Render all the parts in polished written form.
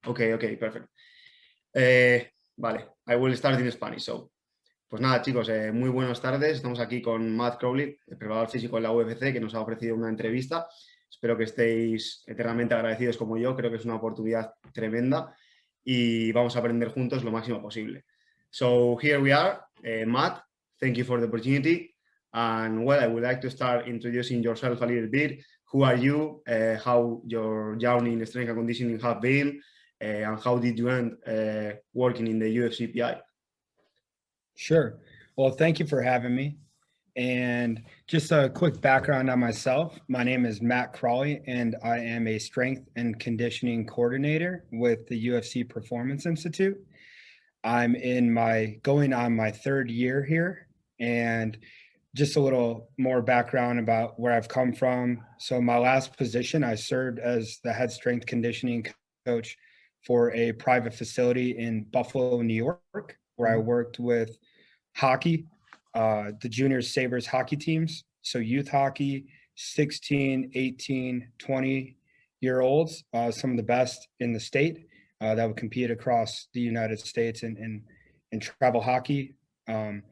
Okay, perfect. Vale, I will start in Spanish. So, pues nada, chicos, muy buenas tardes. Estamos aquí con Matt Crawley, el preparador físico en la UFC, que nos ha ofrecido una entrevista. Espero que estéis eternamente agradecidos como yo. Creo que es una oportunidad tremenda y vamos a aprender juntos lo máximo posible. So, here we are. Matt, thank you for the opportunity. And well, I would like to start introducing yourself a little bit. Who are you? How your journey in strength and conditioning have been? And how did you end working in the UFC PI? Sure. Well, thank you for having me. And just a quick background on myself. My name is Matt Crawley, and I am a strength and conditioning coordinator with the UFC Performance Institute. I'm going on my third year here, and just a little more background about where I've come from. So my last position, I served as the head strength conditioning coach for a private facility in Buffalo, New York, where I worked with hockey, the junior Sabres hockey teams. So youth hockey, 16, 18, 20-year-olds, some of the best in the state that would compete across the United States in travel hockey. And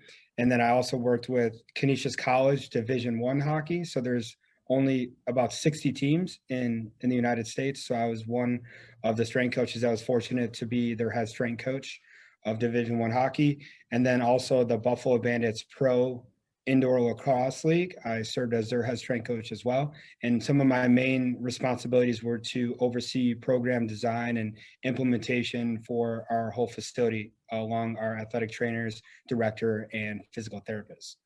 then I also worked with Canisius College Division I hockey. So there's only about 60 teams in the United States. So I was one of the strength coaches that was fortunate to be their head strength coach of Division I hockey. And then also the Buffalo Bandits Pro Indoor Lacrosse League. I served as their head strength coach as well. And some of my main responsibilities were to oversee program design and implementation for our whole facility, along our athletic trainers, director, and physical therapists.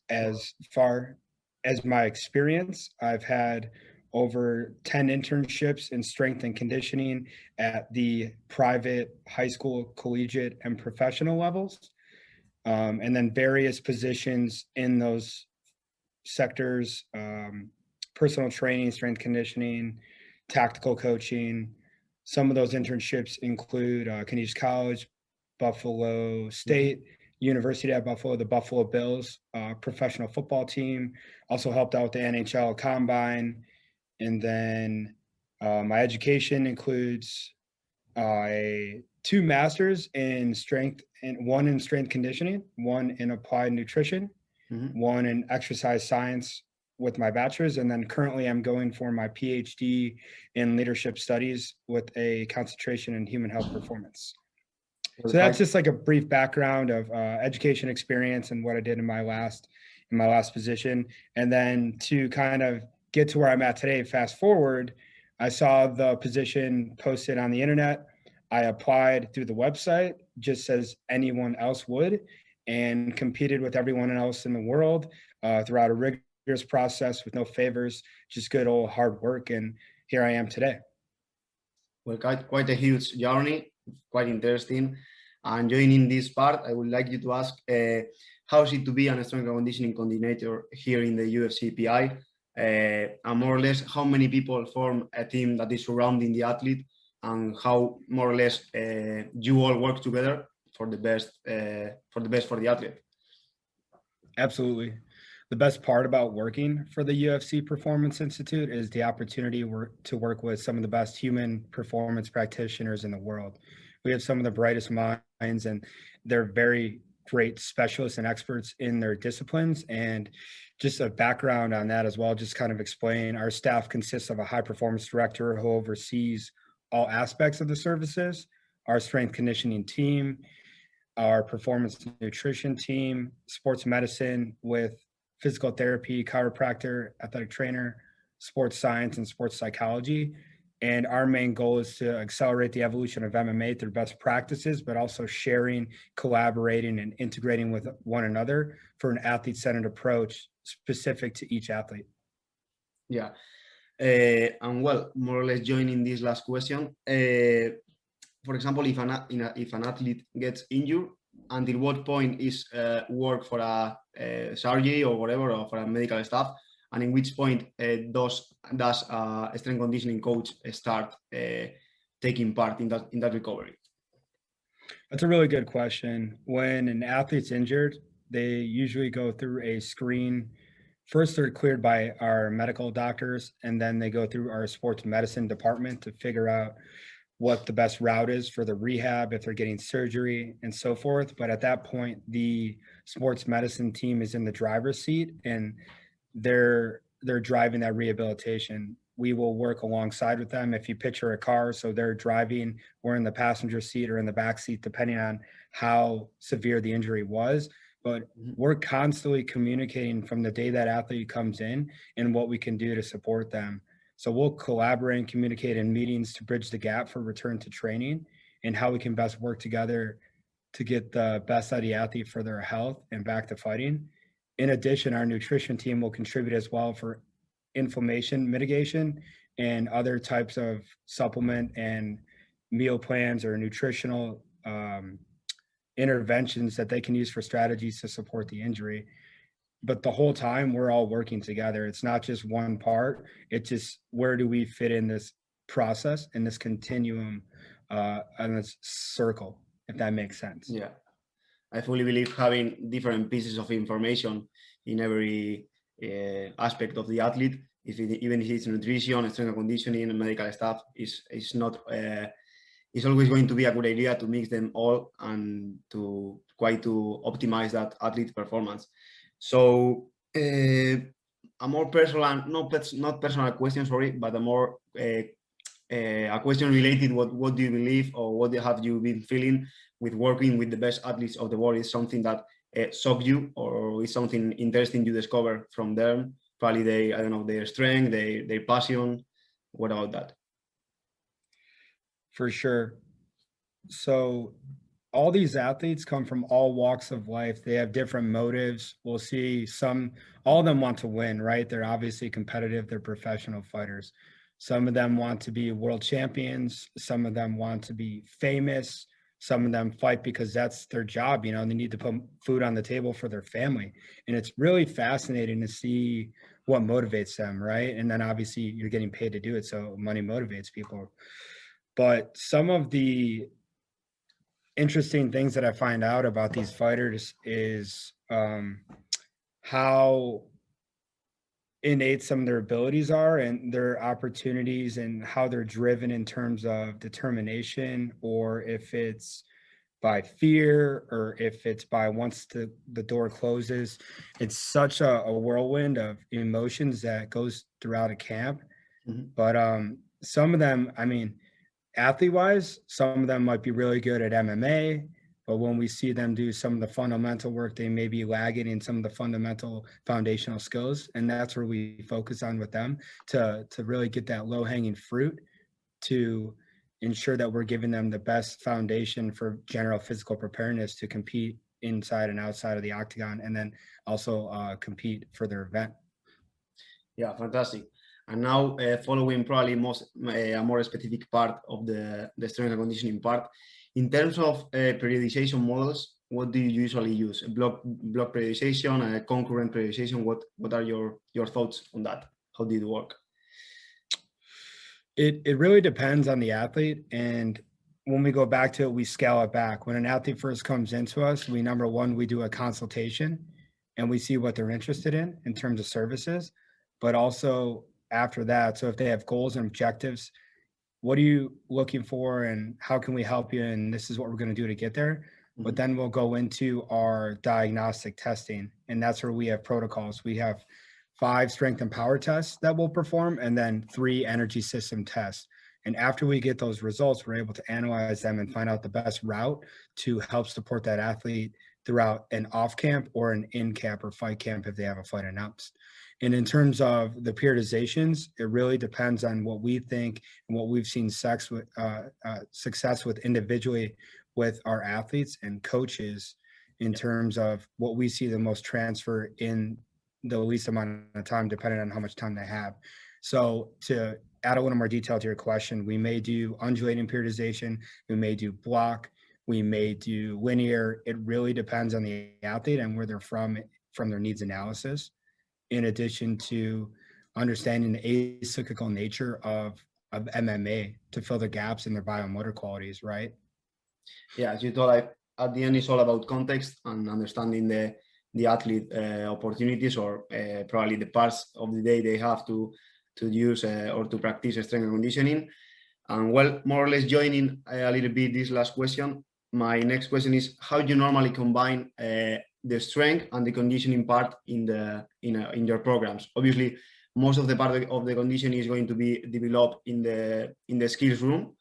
As far as my experience, I've had over 10 internships in strength and conditioning at the private, high school, collegiate, and professional levels. And then various positions in those sectors, personal training, strength conditioning, tactical coaching. Some of those internships include Canisius College, Buffalo State, University at Buffalo, the Buffalo Bills, professional football team. Also helped out with the NHL Combine. And then my education includes 2 masters in strength, and 1 in strength conditioning, 1 in applied nutrition, 1 in exercise science with my bachelor's. And then currently I'm going for my PhD in leadership studies with a concentration in human health performance. So that's just like a brief background of education experience and what I did in my last position. And then to kind of get to where I'm at today, fast forward, I saw the position posted on the internet. I applied through the website just as anyone else would, and competed with everyone else in the world throughout a rigorous process with no favors, just good old hard work. And here I am today. Well, quite a huge journey, quite interesting. And joining this part, I would like you to ask, how is it to be a strength and conditioning coordinator here in the UFC PI? And more or less, how many people form a team that is surrounding the athlete, and how more or less you all work together for the best for the athlete? Absolutely. The best part about working for the UFC Performance Institute is the opportunity to work with some of the best human performance practitioners in the world. We have some of the brightest minds, and they're very great specialists and experts in their disciplines. And just a background on that as well, just kind of explain, our staff consists of a high performance director who oversees all aspects of the services, our strength conditioning team, our performance nutrition team, sports medicine with physical therapy, chiropractor, athletic trainer, sports science, and sports psychology. And our main goal is to accelerate the evolution of MMA through best practices, but also sharing, collaborating, and integrating with one another for an athlete-centered approach specific to each athlete. Yeah. And well, more or less joining this last question, for example, if an athlete gets injured, until what point is work for a surgery or whatever, or for a medical staff, and in which point does a strength conditioning coach start taking part in that recovery? That's a really good question. When an athlete's injured, they usually go through a screen. First, they're cleared by our medical doctors, and then they go through our sports medicine department to figure out what the best route is for the rehab, if they're getting surgery and so forth. But at that point, the sports medicine team is in the driver's seat, and they're driving that rehabilitation. We will work alongside with them. If you picture a car, so they're driving, we're in the passenger seat or in the back seat, depending on how severe the injury was. But we're constantly communicating from the day that athlete comes in and what we can do to support them. So we'll collaborate and communicate in meetings to bridge the gap for return to training and how we can best work together to get the best out of the athlete for their health and back to fighting. In addition, our nutrition team will contribute as well for inflammation mitigation and other types of supplement and meal plans or nutritional interventions that they can use for strategies to support the injury. But the whole time we're all working together. It's not just one part. It's just, where do we fit in this process, in this continuum, and this circle, if that makes sense. Yeah, I fully believe having different pieces of information in every aspect of the athlete, even if it's nutrition, strength and conditioning, and medical stuff, is not. It's always going to be a good idea to mix them all and to optimize that athlete performance. So a more personal, not personal question, sorry, but a more a question related, what do you believe, or what have you been feeling with working with the best athletes of the world? Is something that shocked you, or is something interesting you discover from them? Probably I don't know, their strength, their passion. What about that? For sure. So all these athletes come from all walks of life. They have different motives. We'll see all of them want to win, right? They're obviously competitive. They're professional fighters. Some of them want to be world champions. Some of them want to be famous. Some of them fight because that's their job. They need to put food on the table for their family. And it's really fascinating to see what motivates them, right? And then obviously you're getting paid to do it, so money motivates people. But some of the interesting things that I find out about these fighters is how innate some of their abilities are and their opportunities, and how they're driven in terms of determination, or if it's by fear, or if it's by once the door closes. It's such a whirlwind of emotions that goes throughout a camp. But some of them, athlete-wise, some of them might be really good at MMA, but when we see them do some of the fundamental work, they may be lagging in some of the fundamental foundational skills, and that's where we focus on with them to really get that low-hanging fruit, to ensure that we're giving them the best foundation for general physical preparedness to compete inside and outside of the octagon, and then also compete for their event. Yeah, fantastic. And now, following probably a more specific part of the strength and conditioning part, in terms of periodization models, what do you usually use? Block periodization, concurrent periodization? What are your thoughts on that? How did it work? It really depends on the athlete. And when we go back to it, we scale it back. When an athlete first comes into us, we do a consultation, and we see what they're interested in terms of services, but also after that. So if they have goals and objectives, what are you looking for and how can we help you? And this is what we're going to do to get there. But then we'll go into our diagnostic testing, and that's where we have protocols. We have 5 strength and power tests that we'll perform, and then 3 energy system tests. And after we get those results, we're able to analyze them and find out the best route to help support that athlete throughout an off camp or an in camp or fight camp if they have a fight announced. And in terms of the periodizations, it really depends on what we think and what we've seen success with individually with our athletes and coaches, in terms of what we see the most transfer in the least amount of time, depending on how much time they have. So to add a little more detail to your question, we may do undulating periodization, we may do block, we may do linear. It really depends on the athlete and where they're from their needs analysis, in addition to understanding the acyclical nature of MMA to fill the gaps in their biomotor qualities, right? Yeah, as you told, at the end, it's all about context and understanding the athlete opportunities, or probably the parts of the day they have to use or to practice strength and conditioning. And well, more or less joining a little bit this last question, my next question is, how do you normally combine the strength and the conditioning part in your programs? Obviously, most of the part of the conditioning is going to be developed in the skills room,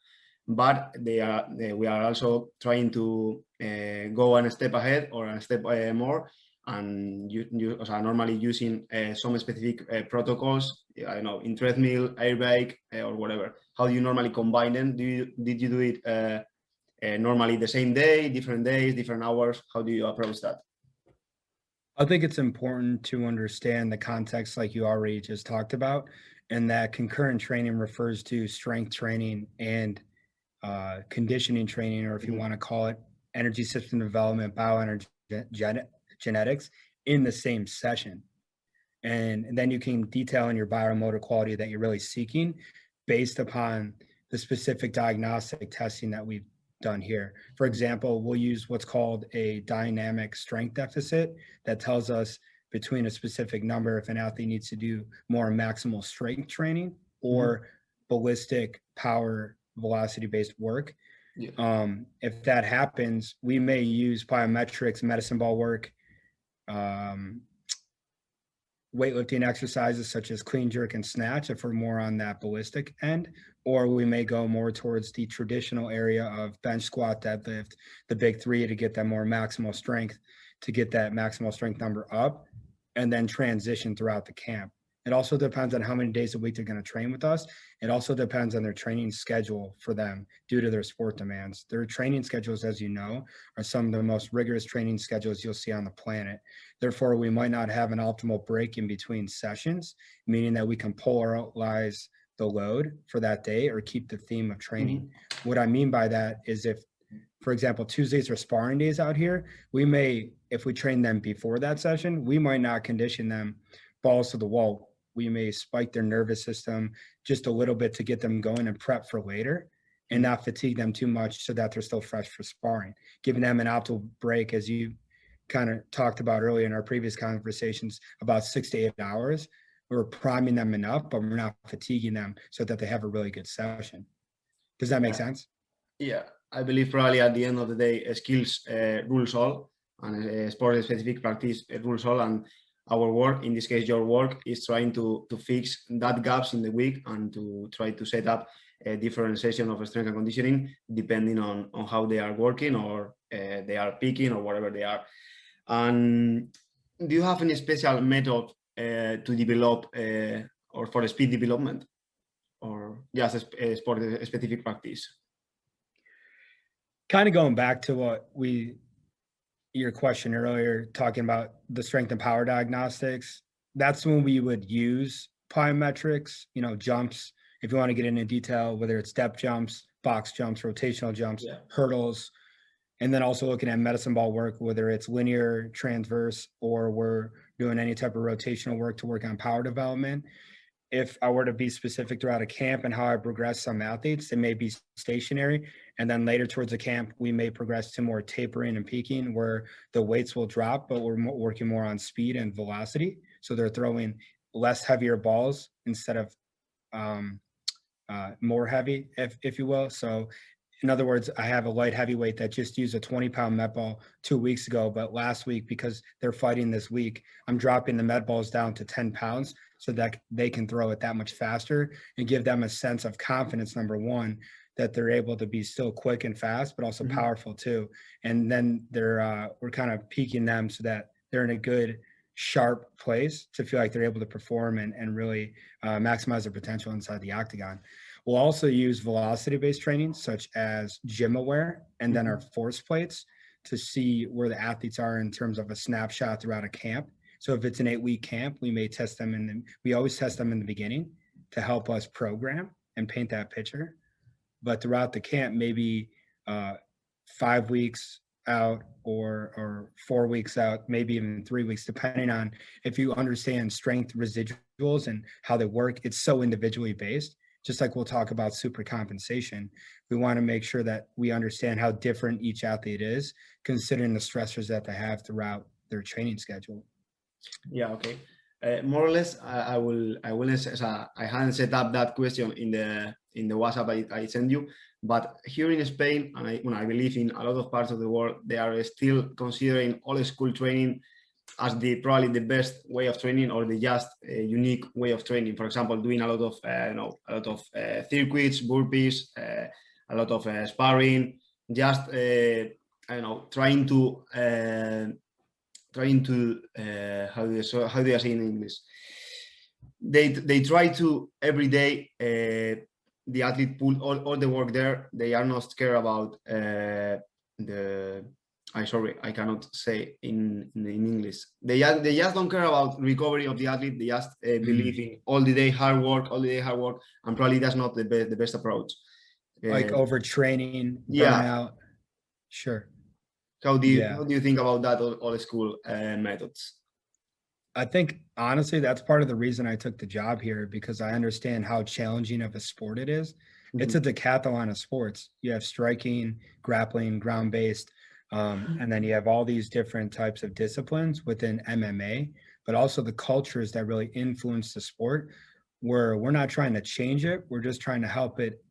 but we are also trying to go one step ahead or a step more, and normally using some specific protocols, I don't know, in treadmill, air bike, or whatever. How do you normally combine them? Did you do it normally the same day, different days, different hours? How do you approach that? I think it's important to understand the context like you already just talked about, and that concurrent training refers to strength training and conditioning training, or if you want to call it energy system development, bioenergetics, in the same session. And then you can detail in your biomotor quality that you're really seeking based upon the specific diagnostic testing that we've done here. For example, we'll use what's called a dynamic strength deficit that tells us between a specific number if an athlete needs to do more maximal strength training or ballistic power velocity-based work. Yeah. If that happens, we may use plyometrics, medicine ball work, weightlifting exercises such as clean, jerk, and snatch if we're more on that ballistic end, or we may go more towards the traditional area of bench, squat, deadlift, the big three, to get that more maximal strength, to get that maximal strength number up, and then transition throughout the camp. It also depends on how many days a week they're going to train with us. It also depends on their training schedule for them due to their sport demands. Their training schedules, as you know, are some of the most rigorous training schedules you'll see on the planet. Therefore, we might not have an optimal break in between sessions, meaning that we can polarize the load for that day or keep the theme of training. What I mean by that is if, for example, Tuesdays are sparring days out here, we may, if we train them before that session, we might not condition them balls to the wall. We may spike their nervous system just a little bit to get them going and prep for later and not fatigue them too much so that they're still fresh for sparring, giving them an optimal break, as you kind of talked about earlier in our previous conversations, about 6 to 8 hours. We're priming them enough, but we're not fatiguing them so that they have a really good session. Does that make sense? Yeah, I believe probably at the end of the day, skills rules all, and sport-specific practice rules all, and our work, in this case your work, is trying to fix that gaps in the week and to try to set up a differentiation of strength and conditioning depending on how they are working or they are peaking or whatever they are. And do you have any special method to develop or for speed development, or just a sport-specific practice? Kind of going back to your question earlier, talking about the strength and power diagnostics, that's when we would use plyometrics, jumps, if you want to get into detail, whether it's step jumps, box jumps, rotational jumps, hurdles, and then also looking at medicine ball work, whether it's linear, transverse, or we're doing any type of rotational work to work on power development. If I were to be specific throughout a camp and how I progress some athletes, they may be stationary. And then later towards the camp, we may progress to more tapering and peaking where the weights will drop, but we're working more on speed and velocity. So they're throwing less heavier balls instead of more heavy, if you will. So in other words, I have a light heavyweight that just used a 20-pound med ball 2 weeks ago, but last week, because they're fighting this week, I'm dropping the med balls down to 10 pounds so that they can throw it that much faster and give them a sense of confidence, number one, that they're able to be still quick and fast, but also powerful too. And then we're kind of peaking them so that they're in a good, sharp place to feel like they're able to perform and really maximize their potential inside the octagon. We'll also use velocity-based training, such as gym aware, and then our force plates to see where the athletes are in terms of a snapshot throughout a camp. So if it's an 8-week camp, we may test them, we always test them in the beginning to help us program and paint that picture. But throughout the camp, maybe 5 weeks out or 4 weeks out, maybe even 3 weeks, depending on if you understand strength residuals and how they work. It's so individually based. Just like we'll talk about super compensation, we want to make sure that we understand how different each athlete is, considering the stressors that they have throughout their training schedule. Yeah, okay. More or less, I hadn't set up that question in in the WhatsApp I send you. But here in Spain, and I believe in a lot of parts of the world, they are still considering old school training as probably the best way of training, or the just unique way of training. For example, doing a lot of circuits, burpees, a lot of sparring, just trying to how do I say in English? They try to every day. The athlete put all the work there. They are not scared about I cannot say in English. They just don't care about recovery of the athlete. They just believe in all the day hard work, and probably that's not the best approach. Like overtraining, yeah. burnout. Sure. How do you think about that old school methods? I think honestly, that's part of the reason I took the job here, because I understand how challenging of a sport it is. Mm-hmm. It's a decathlon of sports. You have striking, grappling, ground-based, and then you have all these different types of disciplines within MMA, but also the cultures that really influence the sport, where we're not trying to change it. We're just trying to help it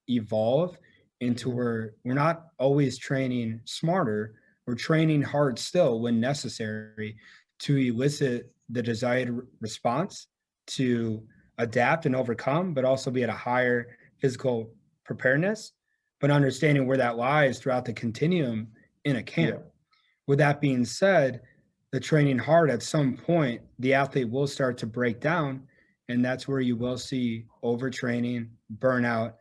evolve into where we're not always training smarter. We're training hard still when necessary to elicit the desired response, to adapt and overcome, but also be at a higher physical preparedness, but understanding where that lies throughout the continuum in a camp. Yeah. With that being said, the training hard, at some point, the athlete will start to break down, and that's where you will see overtraining, burnout,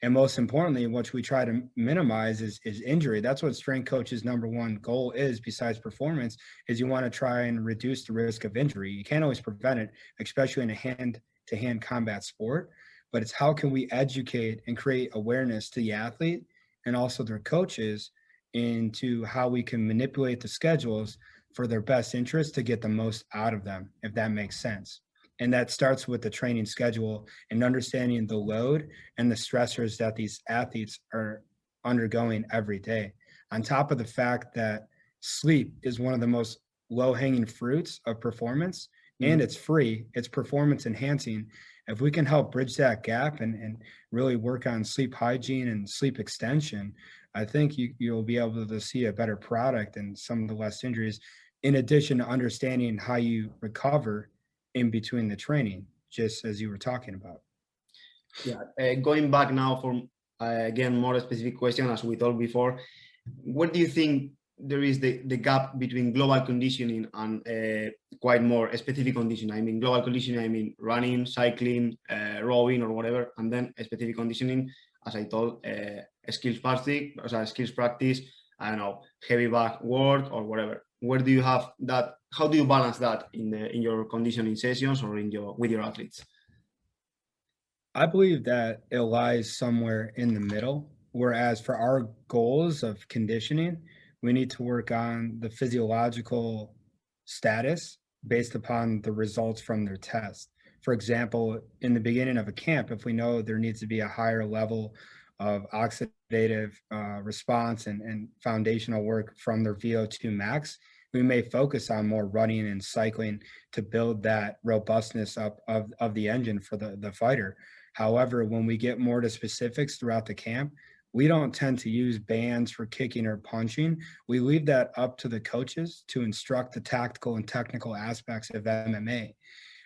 and most importantly, what we try to minimize is injury. That's what strength coach's number one goal is, besides performance, is you want to try and reduce the risk of injury. You can't always prevent it, especially in a hand-to-hand combat sport, but it's how can we educate and create awareness to the athlete and also their coaches into how we can manipulate the schedules for their best interest to get the most out of them, if that makes sense. And that starts with the training schedule and understanding the load and the stressors that these athletes are undergoing every day. On top of the fact that sleep is one of the most low-hanging fruits of performance, and it's free, it's performance enhancing. If we can help bridge that gap and really work on sleep hygiene and sleep extension, I think you'll be able to see a better product and some of the less injuries, in addition to understanding how you recover in between the training, just as you were talking about. Yeah, going back now for again more specific question, as we told before, what do you think there is the gap between global conditioning and quite more specific conditioning? I mean, global conditioning, I mean running, cycling, rowing, or whatever, and then specific conditioning, as I told, skills practice, I don't know, heavy back work or whatever. Where do you have that? How do you balance that in your conditioning sessions or with your athletes? I believe that it lies somewhere in the middle. Whereas for our goals of conditioning, we need to work on the physiological status based upon the results from their test. For example, in the beginning of a camp, if we know there needs to be a higher level of oxidative response and foundational work from their VO2 max, we may focus on more running and cycling to build that robustness up of the engine for the fighter. However, when we get more to specifics throughout the camp, we don't tend to use bands for kicking or punching. We leave that up to the coaches to instruct the tactical and technical aspects of MMA.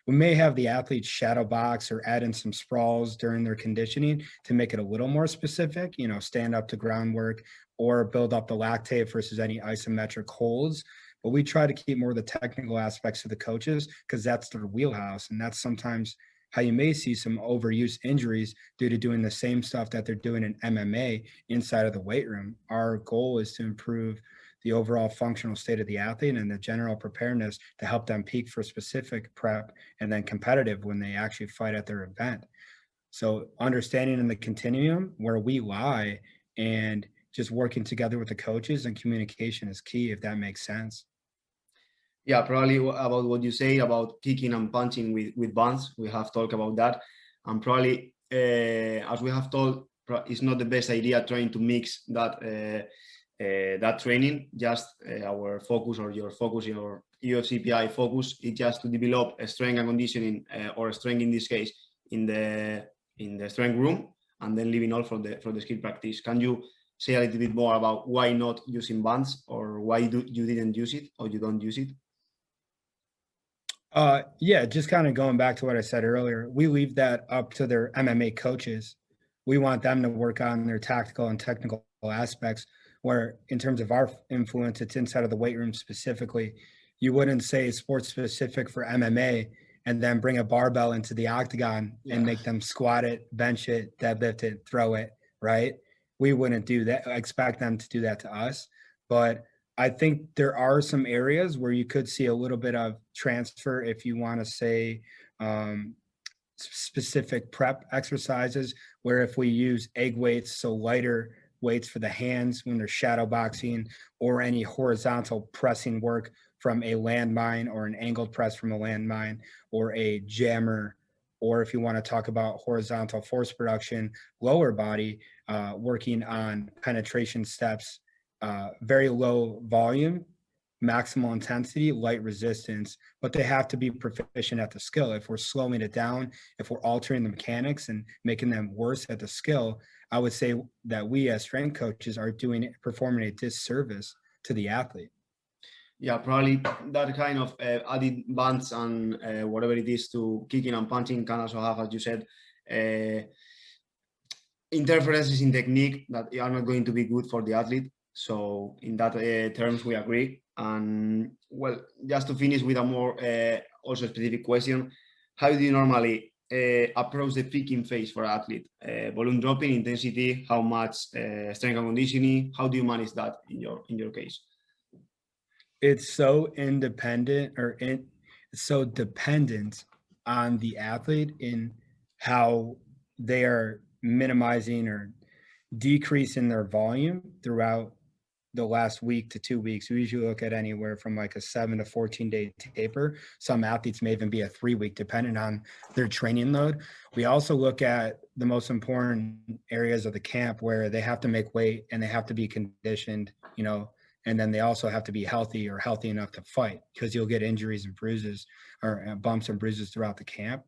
We may have the athletes shadow box or add in some sprawls during their conditioning to make it a little more specific, stand up to groundwork or build up the lactate versus any isometric holds. But we try to keep more of the technical aspects to the coaches because that's their wheelhouse. And that's sometimes how you may see some overuse injuries due to doing the same stuff that they're doing in MMA inside of the weight room. Our goal is to improve the overall functional state of the athlete and the general preparedness to help them peak for specific prep and then competitive when they actually fight at their event. So understanding in the continuum where we lie and just working together with the coaches and communication is key, if that makes sense. Yeah, probably about what you say about kicking and punching with bands. We have talked about that. And probably, as we have told, it's not the best idea trying to mix that that training. Just our focus or your focus, your UFC PI focus, is just to develop a strength and conditioning or strength in this case in the strength room. and then leaving all for the skill practice. Can you say a little bit more about why not using bands, or why you didn't use it, or you don't use it? Yeah, just kind of going back to what I said earlier, we leave that up to their MMA coaches. We want them to work on their tactical and technical aspects, where in terms of our influence, it's inside of the weight room specifically. You wouldn't say sports specific for MMA and then bring a barbell into the octagon and make them squat it, bench it, deadlift it, throw it, right? We wouldn't do that, expect them to do that to us. But I think there are some areas where you could see a little bit of transfer if you want to say specific prep exercises, where if we use egg weights, so lighter weights for the hands when they're shadow boxing, or any horizontal pressing work from a landmine, or an angled press from a landmine, or a jammer, or if you want to talk about horizontal force production, lower body, working on penetration steps, very low volume, maximal intensity, light resistance, but they have to be proficient at the skill. If we're slowing it down, if we're altering the mechanics and making them worse at the skill, I would say that we as strength coaches are performing a disservice to the athlete. Yeah, probably that kind of added bands and whatever it is to kicking and punching can also have, as you said, interferences in technique that are not going to be good for the athlete. So in that terms, we agree. And well, just to finish with a more also specific question, how do you normally approach the peaking phase for an athlete? Volume dropping, intensity, how much strength and conditioning? How do you manage that in your case? It's so independent, or it's so dependent on the athlete in how they are minimizing or decreasing their volume throughout the last week to 2 weeks. We usually look at anywhere from like a 7 to 14 day taper. Some athletes may even be a 3-week, depending on their training load. We also look at the most important areas of the camp where they have to make weight and they have to be conditioned, and then they also have to be healthy, or healthy enough to fight, because you'll get injuries and bruises, or bumps and bruises throughout the camp.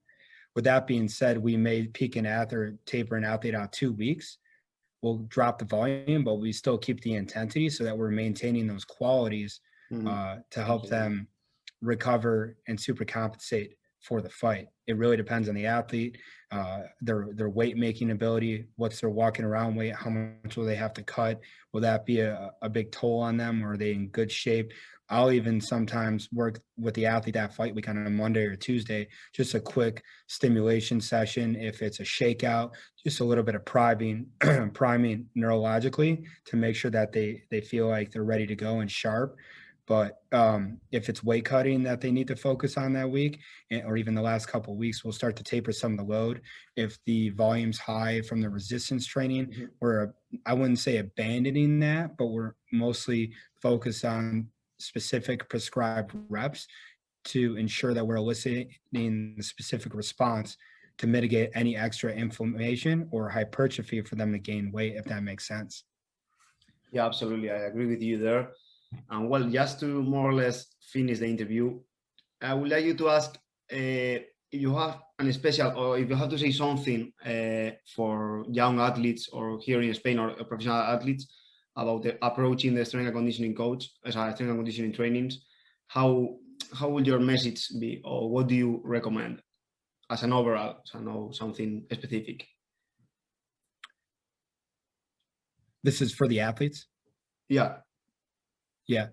With that being said, we may peak an athlete or taper an athlete out 2 weeks. We'll drop the volume, but we still keep the intensity so that we're maintaining those qualities to help them recover and super compensate for the fight. It really depends on the athlete, their weight making ability, what's their walking around weight, how much will they have to cut? Will that be a big toll on them, or are they in good shape? I'll even sometimes work with the athlete that fight week on a Monday or Tuesday, just a quick stimulation session. If it's a shakeout, just a little bit of priming neurologically to make sure that they feel like they're ready to go and sharp. But if it's weight cutting that they need to focus on that week, or even the last couple of weeks, we'll start to taper some of the load. If the volume's high from the resistance training, I wouldn't say abandoning that, but we're mostly focused on specific prescribed reps to ensure that we're eliciting the specific response to mitigate any extra inflammation or hypertrophy for them to gain weight, if that makes sense. Yeah, absolutely. I agree with you there. And well, just to more or less finish the interview, I would like you to ask if you have an special, or if you have to say something for young athletes, or here in Spain, or professional athletes, about approaching the strength and conditioning coach, strength and conditioning trainings. How would your message be, or what do you recommend as an overall? So I know something specific. This is for the athletes? Yeah. Yeah,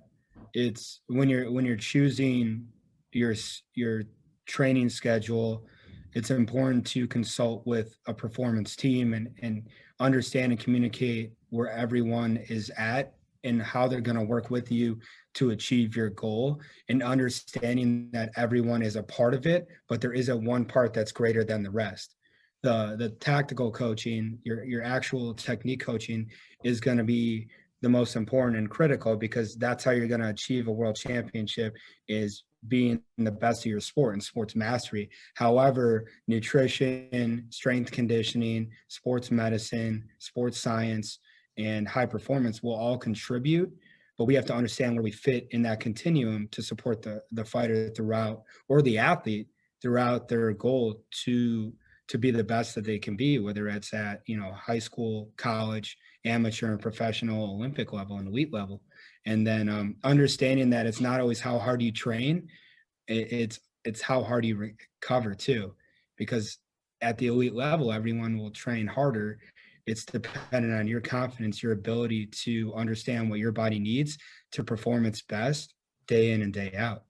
it's when you're choosing your training schedule, it's important to consult with a performance team and understand and communicate where everyone is at and how they're going to work with you to achieve your goal, and understanding that everyone is a part of it, but there isn't one part that's greater than the rest. The tactical coaching, your actual technique coaching, is going to be the most important and critical, because that's how you're going to achieve a world championship, is being the best of your sport and sports mastery. However, nutrition, strength conditioning, sports medicine, sports science, and high performance will all contribute, but we have to understand where we fit in that continuum to support the fighter throughout, or the athlete throughout their goal to to be the best that they can be, whether it's at, high school, college, amateur and professional, Olympic level and elite level. And then understanding that it's not always how hard you train, it's how hard you recover too, because at the elite level, everyone will train harder. It's dependent on your confidence, your ability to understand what your body needs to perform its best day in and day out.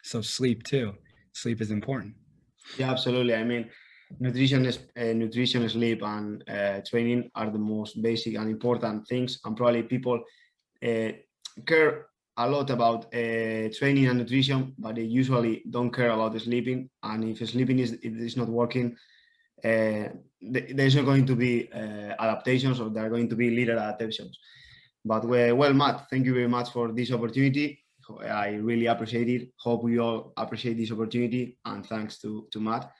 So sleep too. Sleep is important. Yeah, absolutely. I mean, nutrition, sleep, and training are the most basic and important things. And probably people care a lot about training and nutrition, but they usually don't care about the sleeping. And if sleeping is not working, there's not going to be adaptations, or there are going to be little adaptations. But well, Matt, thank you very much for this opportunity. I really appreciate it. Hope we all appreciate this opportunity, and thanks to Matt.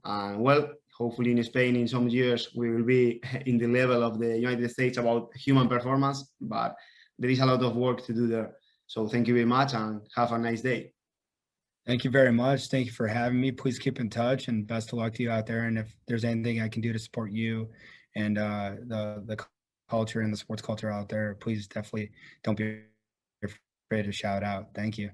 And well, hopefully in Spain in some years we will be in the level of the United States about human performance, but there is a lot of work to do there. So thank you very much and have a nice day. Thank you very much. Thank you for having me. Please keep in touch, and best of luck to you out there. And if there's anything I can do to support you and the culture and the sports culture out there, please definitely don't be afraid to shout out. Thank you.